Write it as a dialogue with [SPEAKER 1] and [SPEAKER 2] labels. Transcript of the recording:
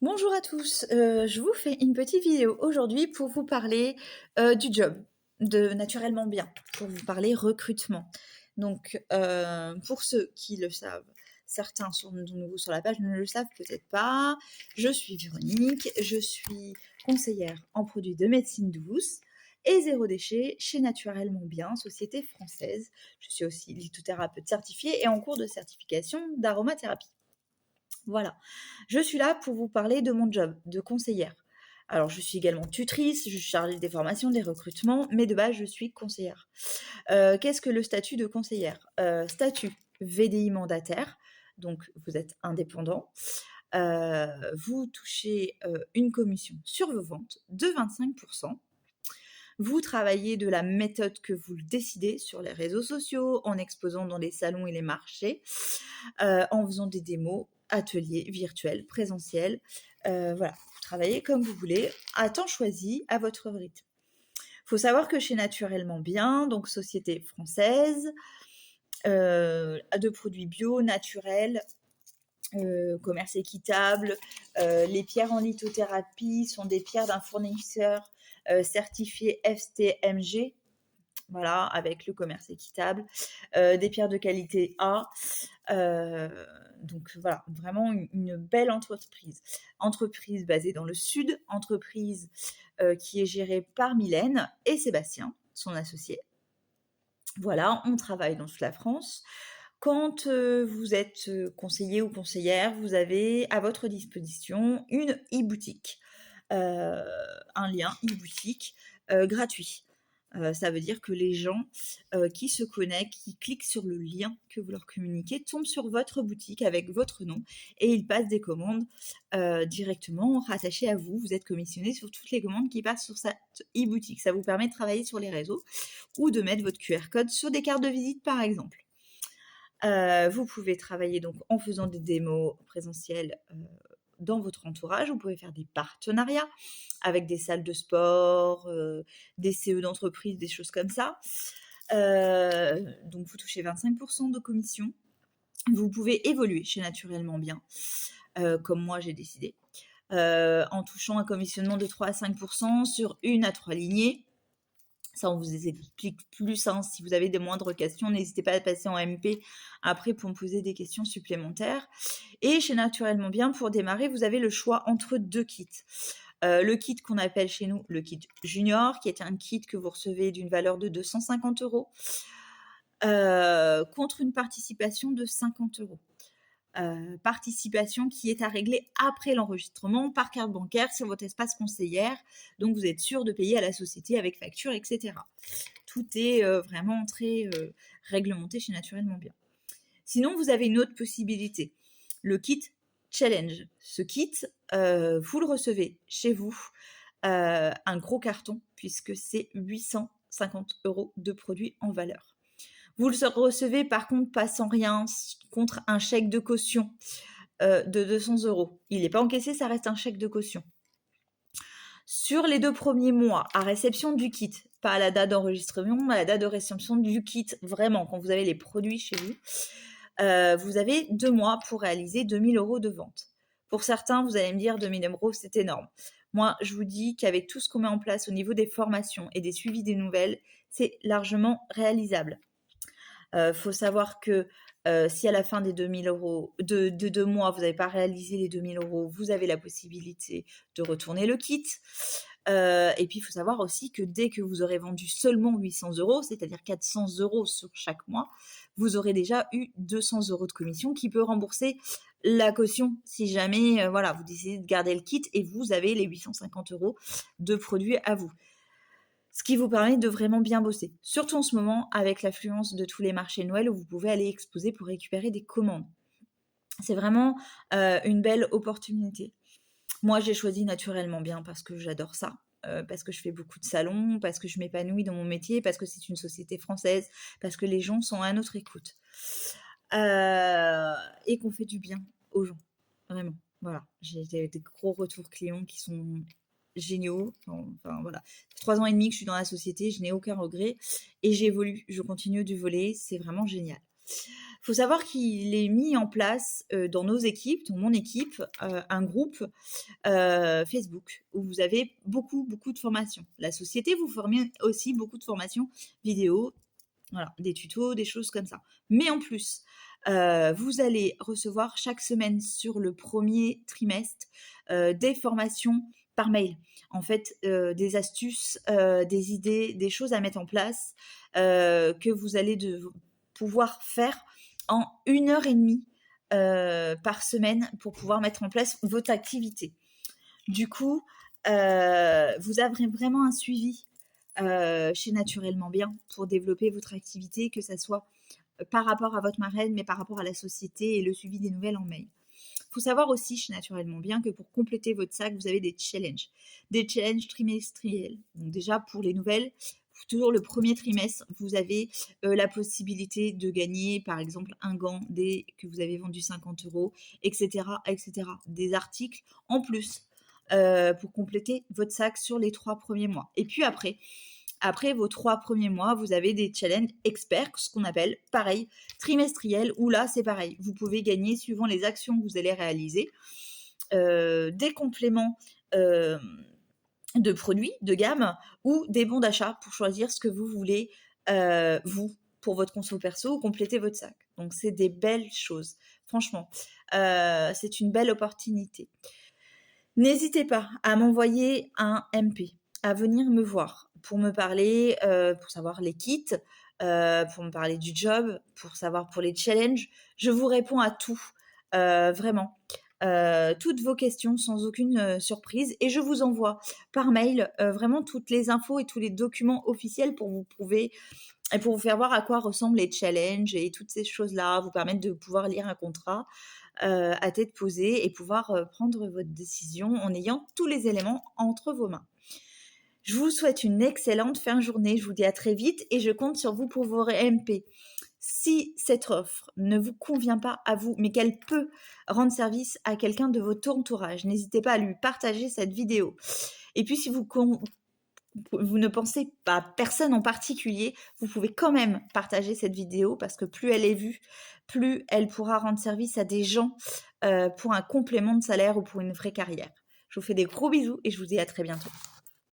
[SPEAKER 1] Bonjour à tous, je vous fais une petite vidéo aujourd'hui pour vous parler, du job, de Naturellement Bien, pour vous parler recrutement. Donc, pour ceux qui le savent, certains sont nouveaux sur la page, ne le savent peut-être pas. Je suis Véronique, je suis conseillère en produits de médecine douce et zéro déchet chez Naturellement Bien, société française. Je suis aussi lithothérapeute certifiée et en cours de certification d'aromathérapie. Voilà. Je suis là pour vous parler de mon job de conseillère. Alors, je suis également tutrice, je suis chargée des formations, des recrutements, mais de base, je suis conseillère. Qu'est-ce que le statut de conseillère? Statut VDI mandataire, donc vous êtes indépendant. Vous touchez une commission sur vos ventes de 25%. Vous travaillez de la méthode que vous le décidez sur les réseaux sociaux, en exposant dans les salons et les marchés, en faisant des démos, ateliers virtuels, présentiels. Voilà, vous travaillez comme vous voulez, à temps choisi, à votre rythme. Il faut savoir que chez Naturellement Bien, donc société française, de produits bio, naturels, commerce équitable. Les pierres en lithothérapie sont des pierres d'un fournisseur certifié FTMG, voilà, avec le commerce équitable, des pierres de qualité A. Donc voilà, vraiment une belle entreprise. Entreprise basée dans le sud, entreprise qui est gérée par Mylène et Sébastien, son associé. Voilà, on travaille dans toute la France. Quand vous êtes conseiller ou conseillère, vous avez à votre disposition une e-boutique, un lien e-boutique gratuit. Ça veut dire que les gens qui se connectent, qui cliquent sur le lien que vous leur communiquez, tombent sur votre boutique avec votre nom et ils passent des commandes directement rattachées à vous. Vous êtes commissionné sur toutes les commandes qui passent sur cette e-boutique. Ça vous permet de travailler sur les réseaux ou de mettre votre QR code sur des cartes de visite, par exemple. Vous pouvez travailler donc en faisant des démos présentielles dans votre entourage. Vous pouvez faire des partenariats avec des salles de sport, des CE d'entreprise, des choses comme ça. Donc vous touchez 25% de commission. Vous pouvez évoluer chez Naturellement Bien, comme moi j'ai décidé, en touchant un commissionnement de 3 à 5% sur 1 à 3 lignées. Ça, on vous explique plus. Hein. Si vous avez des moindres questions, n'hésitez pas à passer en MP après pour me poser des questions supplémentaires. Et chez Naturellement Bien, pour démarrer, vous avez le choix entre 2 kits. Le kit qu'on appelle chez nous le kit junior, qui est un kit que vous recevez d'une valeur de 250 €, contre une participation de 50 €. Participation qui est à régler après l'enregistrement par carte bancaire sur votre espace conseillère. Donc vous êtes sûr de payer à la société avec facture, etc. Tout est vraiment très réglementé chez Naturellement Bien. Sinon, vous avez une autre possibilité, le kit challenge. Ce kit, vous le recevez chez vous, un gros carton, puisque c'est 850 € de produits en valeur. Vous le recevez par contre pas sans rien, contre un chèque de caution de 200 €. Il n'est pas encaissé, ça reste un chèque de caution. Sur les 2 premiers mois, à réception du kit, pas à la date d'enregistrement, à la date de réception du kit, vraiment, quand vous avez les produits chez vous, vous avez 2 mois pour réaliser 2 000 € de vente. Pour certains, vous allez me dire 2 000 €, c'est énorme. Moi, je vous dis qu'avec tout ce qu'on met en place au niveau des formations et des suivis des nouvelles, c'est largement réalisable. Faut savoir que si à la fin des 2 000 € de 2 mois, vous n'avez pas réalisé les 2 000 €, vous avez la possibilité de retourner le kit. Et puis, il faut savoir aussi que dès que vous aurez vendu seulement 800 €, c'est-à-dire 400 € sur chaque mois, vous aurez déjà eu 200 € de commission qui peut rembourser la caution si jamais voilà, vous décidez de garder le kit et vous avez les 850 € de produits à vous. Ce qui vous permet de vraiment bien bosser. Surtout en ce moment, avec l'affluence de tous les marchés Noël où vous pouvez aller exposer pour récupérer des commandes. C'est vraiment une belle opportunité. Moi, j'ai choisi Naturellement Bien parce que j'adore ça. Parce que je fais beaucoup de salons, parce que je m'épanouis dans mon métier, parce que c'est une société française, parce que les gens sont à notre écoute. Et qu'on fait du bien aux gens. Vraiment. Voilà. J'ai des gros retours clients qui sont géniaux. Enfin voilà. 3 ans et demi que je suis dans la société, je n'ai aucun regret et j'évolue, je continue de voler, c'est vraiment génial. Faut savoir qu'il est mis en place, dans nos équipes, dans mon équipe, un groupe, Facebook où vous avez beaucoup, beaucoup de formations. La société vous fournit aussi beaucoup de formations vidéo, voilà, des tutos, des choses comme ça. Mais en plus, vous allez recevoir chaque semaine sur le premier trimestre, des formations par mail. En fait, des astuces, des idées, des choses à mettre en place, que vous allez pouvoir faire en 1 heure et demie par semaine pour pouvoir mettre en place votre activité. Du coup, vous avez vraiment un suivi chez Naturellement Bien pour développer votre activité, que ça soit par rapport à votre marraine, mais par rapport à la société et le suivi des nouvelles en mail. Il faut savoir aussi chez Naturellement Bien que pour compléter votre sac, vous avez des challenges trimestriels. Donc déjà pour les nouvelles, toujours le premier trimestre, vous avez la possibilité de gagner par exemple un gant dès que vous avez vendu 50 €, etc., etc. Des articles en plus pour compléter votre sac sur les 3 premiers mois. Et puis après vos 3 premiers mois, vous avez des challenges experts, ce qu'on appelle, pareil, trimestriels, où là, c'est pareil. Vous pouvez gagner, suivant les actions que vous allez réaliser, des compléments de produits, de gamme, ou des bons d'achat pour choisir ce que vous voulez, vous, pour votre conso perso, ou compléter votre sac. Donc, c'est des belles choses. Franchement, c'est une belle opportunité. N'hésitez pas à m'envoyer un MP, à venir me voir pour me parler, pour savoir les kits, pour me parler du job, pour savoir pour les challenges. Je vous réponds à tout, vraiment. Toutes vos questions sans aucune surprise et je vous envoie par mail vraiment toutes les infos et tous les documents officiels pour vous faire voir à quoi ressemblent les challenges et toutes ces choses-là, vous permettre de pouvoir lire un contrat à tête posée et pouvoir prendre votre décision en ayant tous les éléments entre vos mains. Je vous souhaite une excellente fin de journée. Je vous dis à très vite et je compte sur vous pour vos MP. Si cette offre ne vous convient pas à vous, mais qu'elle peut rendre service à quelqu'un de votre entourage, n'hésitez pas à lui partager cette vidéo. Et puis si vous ne pensez pas à personne en particulier, vous pouvez quand même partager cette vidéo parce que plus elle est vue, plus elle pourra rendre service à des gens pour un complément de salaire ou pour une vraie carrière. Je vous fais des gros bisous et je vous dis à très bientôt.